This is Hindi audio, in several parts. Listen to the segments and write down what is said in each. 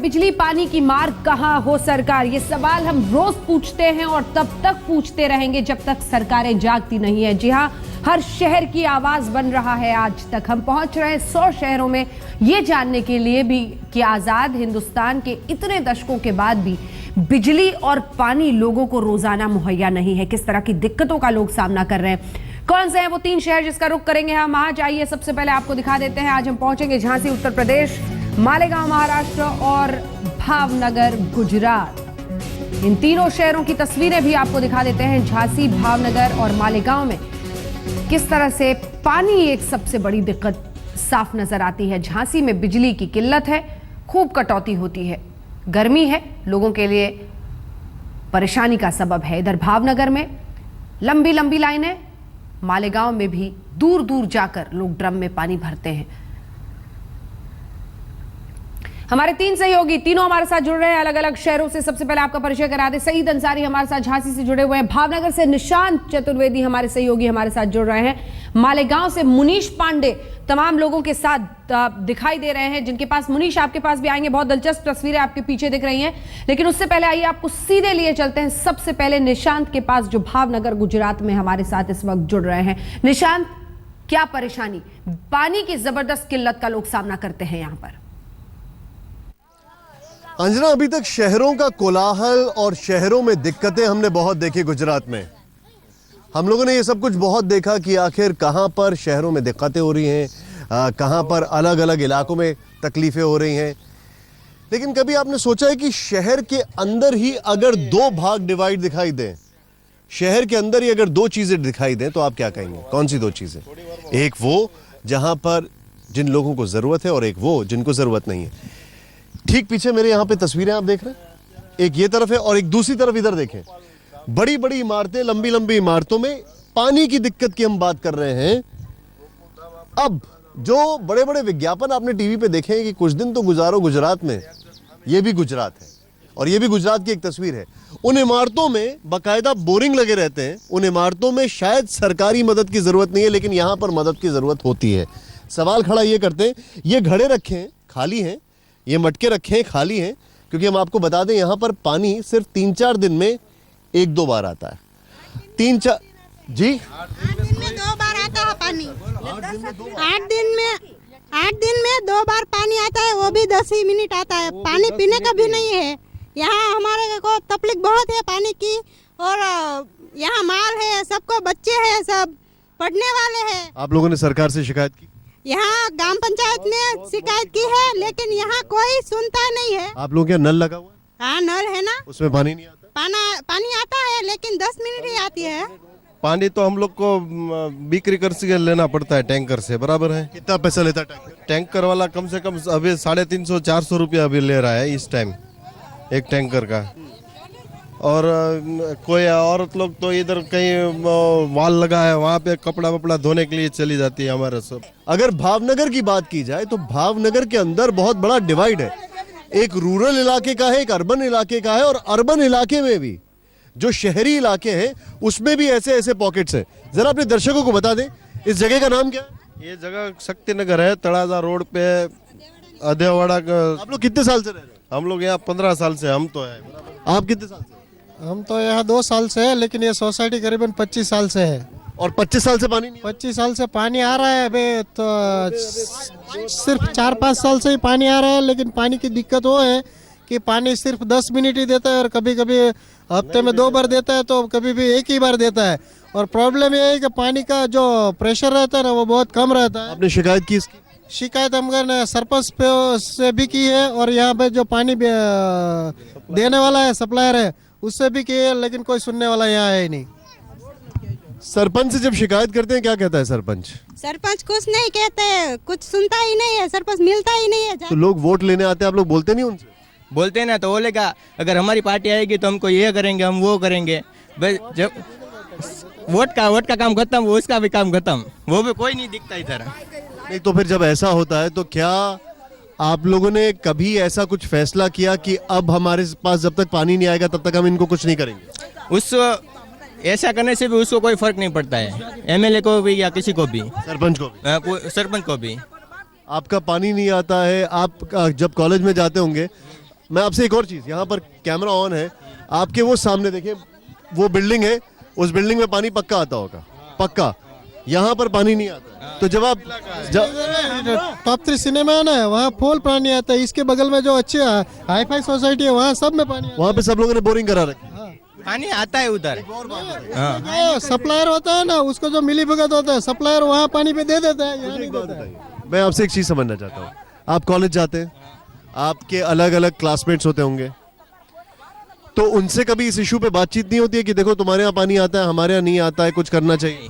बिजली पानी की मार कहां हो सरकार, ये सवाल हम रोज पूछते हैं और तब तक पूछते रहेंगे जब तक सरकारें जागती नहीं है। जी हां, हर शहर की आवाज बन रहा है। आज तक हम पहुंच रहे हैं 100 शहरों में, ये जानने के लिए भी कि आजाद हिंदुस्तान के इतने दशकों के बाद भी बिजली और पानी लोगों को रोजाना मुहैया नहीं है। किस तरह की दिक्कतों का लोग सामना कर रहे हैं, कौन से हैं वो 3 शहर जिसका रुख करेंगे हम आज। आइए सबसे पहले आपको दिखा देते हैं। आज हम पहुंचेंगे झांसी उत्तर प्रदेश, मालेगांव महाराष्ट्र और भावनगर गुजरात। इन तीनों शहरों की तस्वीरें भी आपको दिखा देते हैं। झांसी, भावनगर और मालेगांव में किस तरह से पानी एक सबसे बड़ी दिक्कत साफ नजर आती है। झांसी में बिजली की किल्लत है, खूब कटौती होती है, गर्मी है, लोगों के लिए परेशानी का सबब है। इधर भावनगर में लंबी लंबी लाइनें, मालेगांव में भी दूर दूर जाकर लोग ड्रम में पानी भरते हैं। हमारे 3 सहयोगी तीनों हमारे साथ जुड़ रहे हैं अलग अलग शहरों से। सबसे पहले आपका परिचय करा दे। सईद अंसारी हमारे साथ झांसी से जुड़े हुए हैं। भावनगर से निशांत चतुर्वेदी हमारे सहयोगी हमारे साथ जुड़ रहे हैं। मालेगांव से मुनीश पांडे तमाम लोगों के साथ दिखाई दे रहे हैं, जिनके पास मुनीश आपके पास भी आएंगे। बहुत दिलचस्प तस्वीरें आपके पीछे दिख रही हैं, लेकिन उससे पहले आइए आपको सीधे लिए चलते हैं सबसे पहले निशांत के पास, जो भावनगर गुजरात में हमारे साथ इस वक्त जुड़ रहे हैं। निशांत, क्या परेशानी, पानी की जबरदस्त किल्लत का लोग सामना करते हैं यहाँ पर? अंजना, अभी तक शहरों का कोलाहल और शहरों में दिक्कतें हमने बहुत देखी गुजरात में। हम लोगों ने ये सब कुछ बहुत देखा कि आखिर कहाँ पर शहरों में दिक्कतें हो रही हैं, कहाँ पर अलग अलग इलाकों में तकलीफें हो रही हैं। लेकिन कभी आपने सोचा है कि शहर के अंदर ही अगर 2 भाग डिवाइड दिखाई दें, शहर के अंदर ही अगर 2 चीज़ें दिखाई दें, तो आप क्या कहेंगे? कौन सी 2 चीज़ें? एक वो जहाँ पर जिन लोगों को ज़रूरत है और एक वो जिनको ज़रूरत नहीं है। ठीक पीछे मेरे यहाँ पे तस्वीरें आप देख रहे हैं, एक ये तरफ है और एक दूसरी तरफ इधर देखें। बड़ी बड़ी इमारतें, लंबी लंबी इमारतों में पानी की दिक्कत की हम बात कर रहे हैं। अब जो बड़े बड़े विज्ञापन आपने टीवी पे देखे हैं कि कुछ दिन तो गुजारो गुजरात में, ये भी गुजरात है और ये भी गुजरात की एक तस्वीर है। उन इमारतों में बाकायदा बोरिंग लगे रहते हैं। उन इमारतों में शायद सरकारी मदद की जरूरत नहीं है, लेकिन यहाँ पर मदद की जरूरत होती है। सवाल खड़ा ये करते हैं, ये घड़े रखे हैं, खाली हैं, ये मटके रखे हैं, खाली हैं, क्योंकि हम आपको बता दें यहाँ पर पानी सिर्फ 3-4 दिन में 1-2 बार आता है। 3-4 जी 8 दिन में 2 बार आता है पानी। 8 दिन में 2 बार पानी आता है, वो भी 10 ही मिनट आता है। पानी पीने का भी नहीं है। यहाँ हमारे को तकलीफ बहुत है पानी की, और यहाँ माल है, सबको बच्चे हैं, सब पढ़ने वाले हैं। आप लोगों ने सरकार से शिकायत की? यहाँ ग्राम पंचायत ने शिकायत की है, लेकिन यहाँ कोई सुनता नहीं है। आप लोगों के नल लगा हुआ है? हाँ, नल है ना, उसमें पानी नहीं आता? पानी आता है, लेकिन 10 मिनट ही आती है। पानी तो हम लोग को बिक्री कर से लेना पड़ता है, टैंकर से, बराबर है। कितना पैसा लेता है टैंकर? टैंकर वाला कम से कम अभी 350-400 रुपया अभी ले रहा है इस टाइम, एक टैंकर का। और कोई औरत लोग तो इधर कहीं वाल लगा है, वहाँ पे कपड़ा वपड़ा धोने के लिए चली जाती है हमारा सब। अगर भावनगर की बात की जाए तो भावनगर के अंदर बहुत बड़ा डिवाइड है। एक रूरल इलाके का है, एक अर्बन इलाके का है, और अर्बन इलाके में भी जो शहरी इलाके हैं उसमें भी ऐसे ऐसे पॉकेट्स हैं। जरा अपने दर्शकों को बता दें, इस जगह का नाम क्या है? ये जगह शक्ति नगर है, तड़ाजा रोड पे, अदेवाड़ा का। आप लोग कितने साल से रह रहे हैं? हम लोग यहाँ 15 साल से, हम तो है। आप कितने साल से? हम तो यहाँ 2 साल से है, लेकिन ये सोसाइटी करीबन 25 साल से है। और 25 साल से पानी नहीं? 25 साल से पानी आ रहा है। अभी तो सिर्फ 4-5 साल से ही पानी आ रहा है, लेकिन पानी की दिक्कत वो है कि पानी सिर्फ 10 मिनट ही देता है, और कभी कभी हफ्ते में 2 बार देता है, तो कभी भी 1 ही बार देता है। और प्रॉब्लम ये है कि पानी का जो प्रेशर रहता है ना, वो बहुत कम रहता है। आपने शिकायत की इसकी? शिकायत हमने सरपंच से भी की है, और यहाँ पे जो पानी देने वाला है, सप्लायर है, उससे भी की है, लेकिन कोई सुनने वाला यहाँ है ही नहीं। सरपंच से जब शिकायत करते हैं, क्या कहता है सरपंच? सरपंच कुछ नहीं कहते, कुछ सुनता ही नहीं है, सरपंच मिलता ही नहीं है। तो लोग वोट लेने आते हैं, आप लोग बोलते नहीं उनसे? बोलते हैं ना, तो बोलेगा अगर हमारी पार्टी आएगी तो हमको ये करेंगे, हम वो करेंगे। बस जब वोट का काम खत्म, वो उसका भी काम खत्म, वो भी कोई नहीं दिखता इधर। नहीं, तो फिर जब ऐसा होता है तो क्या आप लोगों ने कभी ऐसा कुछ फैसला किया कि अब हमारे पास जब तक पानी नहीं आएगा तब तक हम इनको कुछ नहीं करेंगे? उस ऐसा करने से भी उसको कोई फर्क नहीं पड़ता है, एमएलए को भी या किसी को भी, सरपंच को भी। सरपंच को भी। आपका पानी नहीं आता है, आप जब कॉलेज में जाते होंगे मैं आपसे एक और चीज, यहाँ पर कैमरा ऑन है आपके, वो सामने देखिए वो बिल्डिंग है, उस बिल्डिंग में पानी पक्का आता होगा, पक्का। यहाँ पर पानी नहीं आता। तो जब आप टॉप 3 सिनेमा है ना, वहाँ फुल पानी आता है। इसके बगल में जो अच्छे हाई फाई सोसाइटी है वहाँ सब में पानी वहाँ पे सब लोगों ने बोरिंग करा रखी है। पानी आता है उधर। है। सप्लायर होता है ना, उसको जो मिली भगत होता है, सप्लायर वहाँ पानी पे दे देता है, यहाँ नहीं देता है। मैं आपसे एक चीज समझना चाहता हूँ, आप कॉलेज जाते हैं, आपके अलग अलग क्लासमेट्स होते होंगे, तो उनसे कभी इस इशू पे बातचीत नहीं होती है कि देखो तुम्हारे यहाँ पानी आता है, हमारे यहाँ नहीं आता है, कुछ करना चाहिए?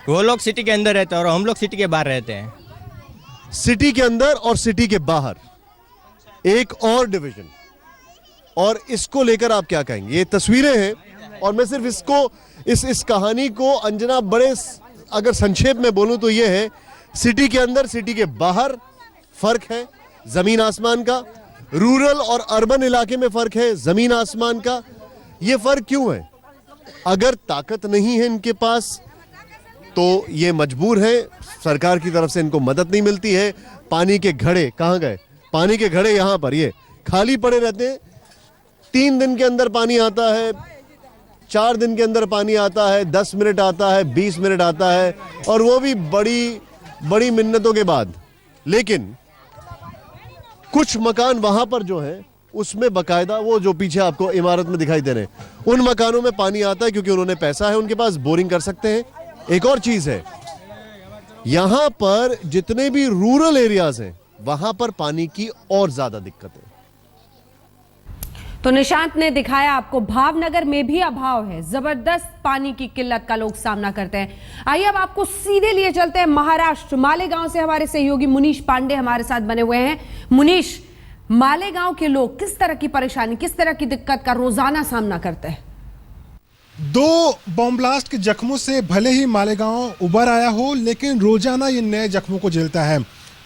वो लोग सिटी के अंदर रहते हैं और हम लोग सिटी के बाहर रहते हैं। सिटी के अंदर और सिटी के बाहर एक और डिवीजन, और इसको लेकर आप क्या कहेंगे? ये तस्वीरें हैं और मैं सिर्फ इसको इस कहानी को अंजना बड़े अगर संक्षेप में बोलूं तो ये है, सिटी के अंदर सिटी के बाहर फर्क है जमीन आसमान का, रूरल और अर्बन इलाके में फर्क है जमीन आसमान का। ये फर्क क्यों है? अगर ताकत नहीं है इनके पास तो ये मजबूर है, सरकार की तरफ से इनको मदद नहीं मिलती है। पानी के घड़े कहाँ गए? पानी के घड़े यहाँ पर ये खाली पड़े रहते हैं। 3 दिन के अंदर पानी आता है, 4 दिन के अंदर पानी आता है, 10 मिनट आता है, 20 मिनट आता है, और वो भी बड़ी बड़ी मिन्नतों के बाद। लेकिन कुछ मकान वहां पर जो है उसमें बकायदा, वो जो पीछे आपको इमारत में दिखाई दे रहे हैं, उन मकानों में पानी आता है क्योंकि उन्होंने पैसा है, उनके पास बोरिंग कर सकते हैं। एक और चीज है, यहां पर जितने भी रूरल एरियाज हैं वहां पर पानी की और ज्यादा दिक्कत है। तो निशांत ने दिखाया आपको भावनगर में भी अभाव है, जबरदस्त पानी की किल्लत का लोग सामना करते हैं। आइए अब आपको सीधे लिए चलते हैं महाराष्ट्र, मालेगांव से हमारे सहयोगी मुनीश पांडे हमारे साथ बने हुए हैं। मुनीश, मालेगांव के लोग किस तरह की परेशानी, किस तरह की दिक्कत का रोजाना सामना करते हैं? 2 बॉम्ब ब्लास्ट के जख्मों से भले ही मालेगांव उबर आया हो, लेकिन रोजाना ये नए जख्मों को झेलता है।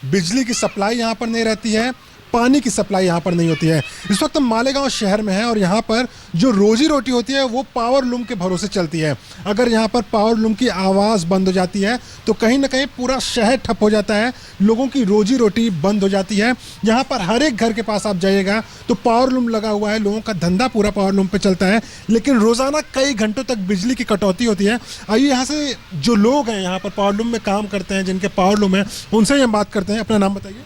बिजली की सप्लाई यहाँ पर नहीं रहती है, पानी की सप्लाई यहाँ पर नहीं होती है। इस वक्त हम मालेगांव शहर में हैं और यहाँ पर जो रोजी रोटी होती है वो पावर लूम के भरोसे चलती है। अगर यहाँ पर पावर लूम की आवाज़ बंद हो जाती है तो कहीं ना कहीं पूरा शहर ठप हो जाता है, लोगों की रोजी रोटी बंद हो जाती है। यहाँ पर हर एक घर के पास आप जाइएगा तो पावर लूम लगा हुआ है, लोगों का धंधा पूरा पावर लूम पर चलता है, लेकिन रोज़ाना कई घंटों तक बिजली की कटौती होती है। आइए यहाँ से जो लोग हैं यहाँ पर पावर लूम में काम करते हैं, जिनके पावर लूम है, उनसे ही हम बात करते हैं। अपना नाम बताइए।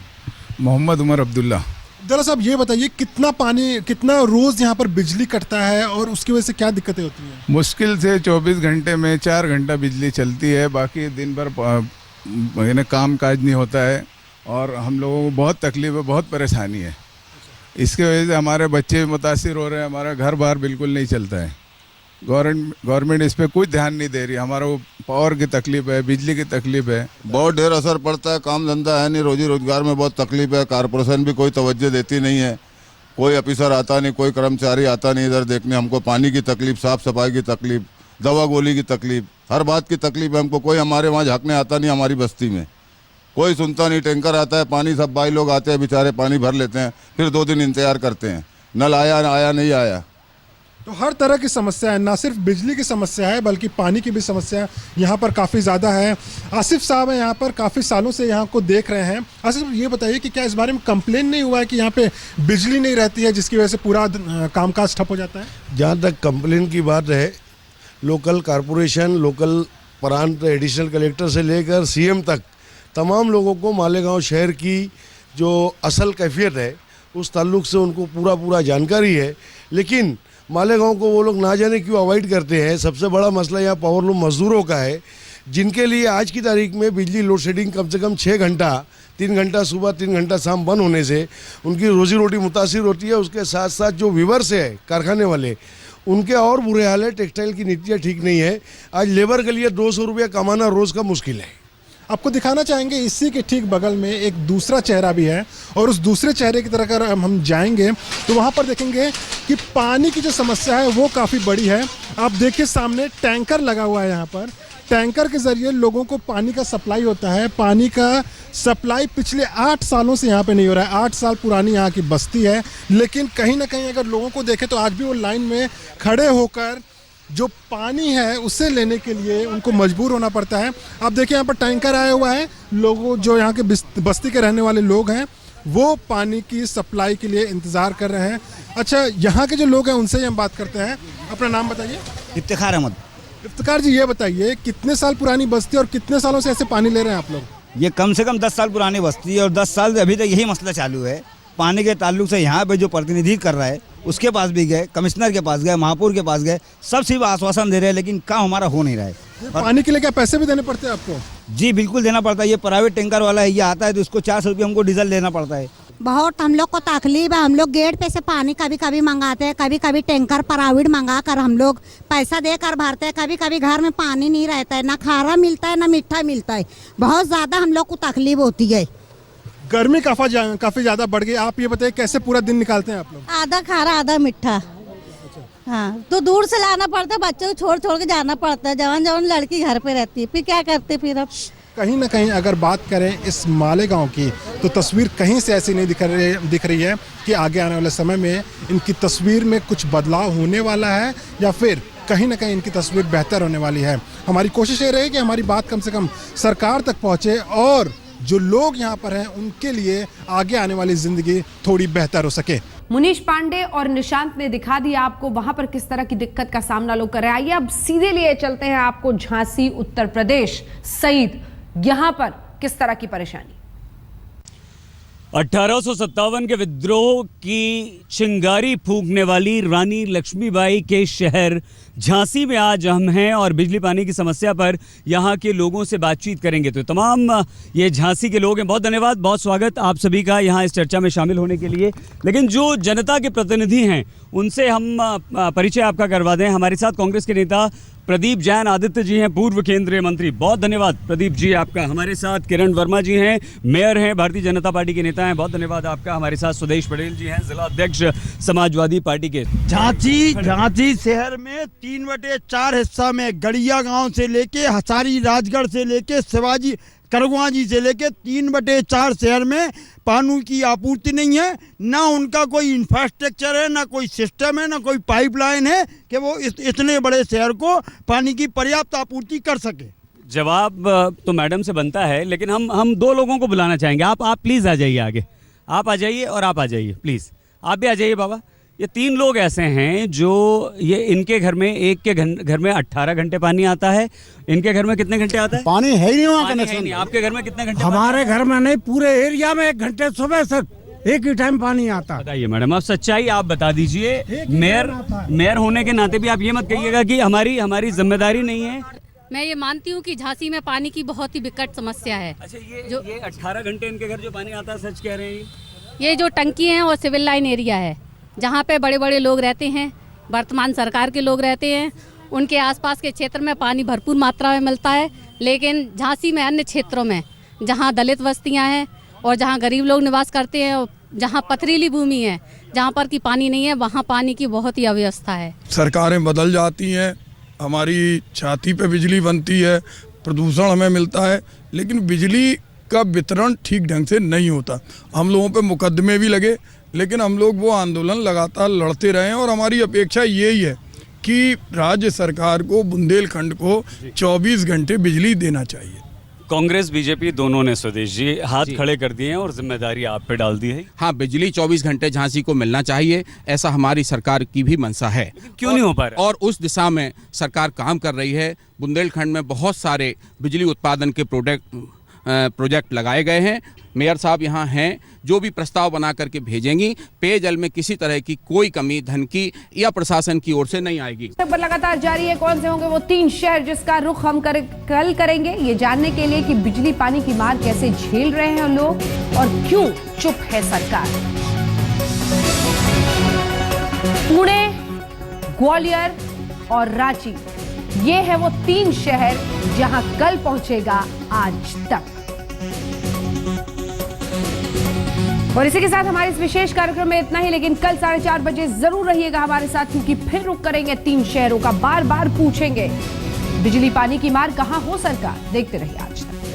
मोहम्मद उमर अब्दुल्ला। जरा साहब ये बताइए, कितना पानी, कितना रोज यहाँ पर बिजली कटता है और उसकी वजह से क्या दिक्कतें होती हैं? मुश्किल से 24 घंटे में 4 घंटा बिजली चलती है, बाकी दिन भर काम काज नहीं होता है और हम लोगों को बहुत तकलीफ है, बहुत परेशानी है। इसके वजह से हमारे बच्चे मुतासिर हो रहे हैं, हमारा घर बार बिल्कुल नहीं चलता है। गवर्नमेंट इस पर कोई ध्यान नहीं दे रही। हमारा वो पावर की तकलीफ है, बिजली की तकलीफ है, बहुत ढेर असर पड़ता है। काम धंधा है नहीं, रोजी रोजगार में बहुत तकलीफ है। कारपोरेशन भी कोई तवज्जो देती नहीं है, कोई ऑफिसर आता नहीं, कोई कर्मचारी आता नहीं इधर देखने। हमको पानी की तकलीफ, साफ सफाई की तकलीफ, दवा गोली की तकलीफ, हर बात की तकलीफ है हमको। कोई हमारे वहाँ झाँकने आता नहीं, हमारी बस्ती में कोई सुनता नहीं। टैंकर आता है पानी, सब भाई लोग आते हैं बेचारे, पानी भर लेते हैं, फिर 2 दिन इंतजार करते हैं, नल आया नहीं आया। तो हर तरह की समस्या है, ना सिर्फ बिजली की समस्या है बल्कि पानी की भी समस्या यहाँ पर काफ़ी ज़्यादा है। आसिफ साहब हैं यहाँ पर, काफ़ी सालों से यहाँ को देख रहे हैं। आसिफ, ये बताइए कि क्या इस बारे में कंप्लेन नहीं हुआ है कि यहाँ पे बिजली नहीं रहती है जिसकी वजह से पूरा कामकाज ठप हो जाता है? जहाँ तक कंप्लेन की बात है, लोकल कॉरपोरेशन, लोकल प्रांत एडिशनल कलेक्टर से लेकर सीएम तक तमाम लोगों को मालेगांव शहर की जो असल कैफियत है उस ताल्लुक से उनको पूरा जानकारी है, लेकिन मालेगांव को वो लोग ना जाने क्यों अवॉइड करते हैं। सबसे बड़ा मसला यहाँ पावर लूम मजदूरों का है, जिनके लिए आज की तारीख में बिजली लोड शेडिंग कम से कम 6 घंटा, 3 घंटा सुबह 3 घंटा शाम बंद होने से उनकी रोजी रोटी मुतासिर होती है। उसके साथ साथ जो वीवर्स है कारखाने वाले, उनके और बुरे हाल है। टेक्सटाइल की नीतियाँ ठीक नहीं है। आज लेबर के लिए 200 रुपया कमाना रोज़ का मुश्किल है। आपको दिखाना चाहेंगे इसी के ठीक बगल में एक दूसरा चेहरा भी है, और उस दूसरे चेहरे की तरफ अगर हम जाएंगे तो वहाँ पर देखेंगे कि पानी की जो समस्या है वो काफ़ी बड़ी है। आप देखिए सामने टैंकर लगा हुआ है यहाँ पर, टैंकर के ज़रिए लोगों को पानी का सप्लाई होता है। पानी का सप्लाई पिछले 8 सालों से यहाँ पे नहीं हो रहा है। 8 साल पुरानी यहाँ की बस्ती है, लेकिन कहीं ना कहीं अगर लोगों को देखें तो आज भी वो लाइन में खड़े होकर जो पानी है उसे लेने के लिए उनको मजबूर होना पड़ता है। आप देखिए यहाँ पर टैंकर आया हुआ है, लोगों जो यहाँ के बस्ती के रहने वाले लोग हैं वो पानी की सप्लाई के लिए इंतज़ार कर रहे हैं। अच्छा, यहाँ के जो लोग हैं उनसे ही हम बात करते हैं। अपना नाम बताइए। इफ्तिखार अहमद। इफ्तिखार जी, ये बताइए कितने साल पुरानी बस्ती और कितने सालों से ऐसे पानी ले रहे हैं आप लोग? ये कम से कम 10 साल पुरानी बस्ती है और 10 साल से अभी तक यही मसला चालू है। पानी के ताल्लुक से यहाँ पे जो प्रतिनिधि कर रहा है उसके पास भी गए, कमिश्नर के पास गए, महापौर के पास गए, सब सिर्फ आश्वासन दे रहे हैं, लेकिन काम हमारा हो नहीं रहा है। पानी के लिए क्या पैसे भी देने पड़ते हैं आपको? जी बिल्कुल देना पड़ता है। ये प्राइवेट टैंकर वाला है, ये आता है तो इसको 400 रुपये हमको डीजल देना पड़ता है। बहुत हम लोग को तकलीफ है। हम लोग गेट पे से पानी कभी कभी मंगाते हैं, कभी कभी टैंकर प्राइवेट मंगा कर हम लोग पैसा देकर भरते हैं। कभी कभी घर में पानी नहीं रहता है, ना खारा मिलता है ना मीठा मिलता है। बहुत ज़्यादा हम लोग को तकलीफ होती है। गर्मी काफ़ी ज़्यादा बढ़ गई। आप ये बताइए कैसे पूरा दिन निकालते हैं आप लोग? आधा खारा आधा मीठा। हाँ, तो दूर से लाना पड़ता है, बच्चों को छोड़ छोड़ के जाना पड़ता है। जवान जवान लड़की घर पे रहती है, फिर क्या करते फिर अब। कहीं ना कहीं अगर बात करें इस मालेगांव की तो तस्वीर कहीं से ऐसी नहीं दिख रही है कि आगे आने वाले समय में इनकी तस्वीर में कुछ बदलाव होने वाला है या फिर कहीं ना कहीं इनकी तस्वीर बेहतर होने वाली है। हमारी कोशिश ये रही कि हमारी बात कम से कम सरकार तक पहुँचे और जो लोग यहाँ पर हैं उनके लिए आगे आने वाली जिंदगी थोड़ी बेहतर हो सके। मुनीश पांडे और निशांत ने दिखा दिया आपको वहां पर किस तरह की दिक्कत का सामना लोग कर रहे हैं। आइए अब सीधे लिए चलते हैं आपको झांसी उत्तर प्रदेश। सईद, यहां पर किस तरह की परेशानी? 1857 के विद्रोह की चिंगारी फूंकने वाली रानी लक्ष्मीबाई के शहर झांसी में आज हम हैं और बिजली पानी की समस्या पर यहाँ के लोगों से बातचीत करेंगे। तो तमाम ये झांसी के लोग हैं। बहुत धन्यवाद, बहुत स्वागत आप सभी का यहाँ इस चर्चा में शामिल होने के लिए। लेकिन जो जनता के प्रतिनिधि हैं उनसे हम परिचय आपका करवा दें। हमारे साथ कांग्रेस के नेता प्रदीप जैन आदित्य जी हैं, पूर्व केंद्रीय मंत्री। बहुत धन्यवाद प्रदीप जी आपका। हमारे साथ किरण वर्मा जी हैं, मेयर हैं, भारतीय जनता पार्टी के नेता हैं। बहुत धन्यवाद आपका। हमारे साथ सुदेश पटेल जी हैं, जिला अध्यक्ष समाजवादी पार्टी के। झांसी शहर में 3/4 हिस्सा में गड़िया गांव से लेके हसारी राजगढ़ से लेके शिवाजी करगवाजी से लेके 3/4 शहर में पानी की आपूर्ति नहीं है। ना उनका कोई इंफ्रास्ट्रक्चर है, ना कोई सिस्टम है, ना कोई पाइपलाइन है कि वो इतने बड़े शहर को पानी की पर्याप्त आपूर्ति कर सके। जवाब तो मैडम से बनता है, लेकिन हम दो लोगों को बुलाना चाहेंगे। आप प्लीज़ आ जाइए आगे। आप आ जाइए और आप आ जाइए प्लीज़। आप भी आ जाइए बाबा। ये 3 लोग ऐसे हैं जो ये इनके घर में, एक के घर में 18 घंटे पानी आता है। इनके घर में कितने घंटे आता है? पानी है ही नहीं वहाँ कनेक्शन। आपके घर में कितने घंटे? हमारे घर में नहीं, पूरे एरिया में 1 घंटे सुबह से एक ही टाइम पानी आता। बताइए मैडम, आप सच्चाई आप बता दीजिए। मेयर होने के नाते भी आप ये मत कहिएगा कि हमारी जिम्मेदारी नहीं है। मैं ये मानती हूँ कि झांसी में पानी की बहुत ही विकट समस्या है। अच्छा, ये 18 घंटे इनके घर जो पानी आता है, सच कह रहे हैं? ये जो टंकी है और सिविल लाइन एरिया है जहाँ पे बड़े बड़े लोग रहते हैं, वर्तमान सरकार के लोग रहते हैं, उनके आसपास के क्षेत्र में पानी भरपूर मात्रा में मिलता है। लेकिन झांसी में अन्य क्षेत्रों में जहाँ दलित बस्तियाँ हैं और जहाँ गरीब लोग निवास करते हैं, जहाँ पथरीली भूमि है, जहाँ पर की पानी नहीं है, वहाँ पानी की बहुत ही अव्यवस्था है। सरकारें बदल जाती हैं, हमारी छाती पे बिजली बनती है, प्रदूषण हमें मिलता है, लेकिन बिजली का वितरण ठीक ढंग से नहीं होता। हम लोगों पे मुकदमे भी लगे, लेकिन हम लोग वो आंदोलन लगातार लड़ते रहे और हमारी अपेक्षा यही है कि राज्य सरकार को बुंदेलखंड को 24 घंटे बिजली देना चाहिए। कांग्रेस बीजेपी दोनों ने स्वदेश जी हाथ खड़े कर दिए हैं और जिम्मेदारी आप पे डाल दी है। हाँ, बिजली 24 घंटे झांसी को मिलना चाहिए, ऐसा हमारी सरकार की भी मंशा है। क्यों नहीं हो पा रहा? और उस दिशा में सरकार काम कर रही है। बुंदेलखंड में बहुत सारे बिजली उत्पादन के प्रोजेक्ट लगाए गए हैं। मेयर साहब यहाँ हैं, जो भी प्रस्ताव बना करके भेजेंगी, पेयजल में किसी तरह की कोई कमी धन की या प्रशासन की ओर से नहीं आएगी। पर लगातार जारी है। कौन से होंगे वो 3 शहर जिसका रुख हम कल करेंगे, ये जानने के लिए कि बिजली पानी की मार कैसे झेल रहे हैं लोग और क्यों चुप है सरकार। पुणे, ग्वालियर और रांची, ये है वो 3 शहर जहां कल पहुंचेगा आज तक। और इसी के साथ हमारे इस विशेष कार्यक्रम में इतना ही, लेकिन कल 4:30 बजे जरूर रहिएगा हमारे साथ, क्योंकि फिर रुक करेंगे 3 शहरों का। बार बार पूछेंगे बिजली पानी की मार कहां हो सरकार। देखते रहिए आज तक।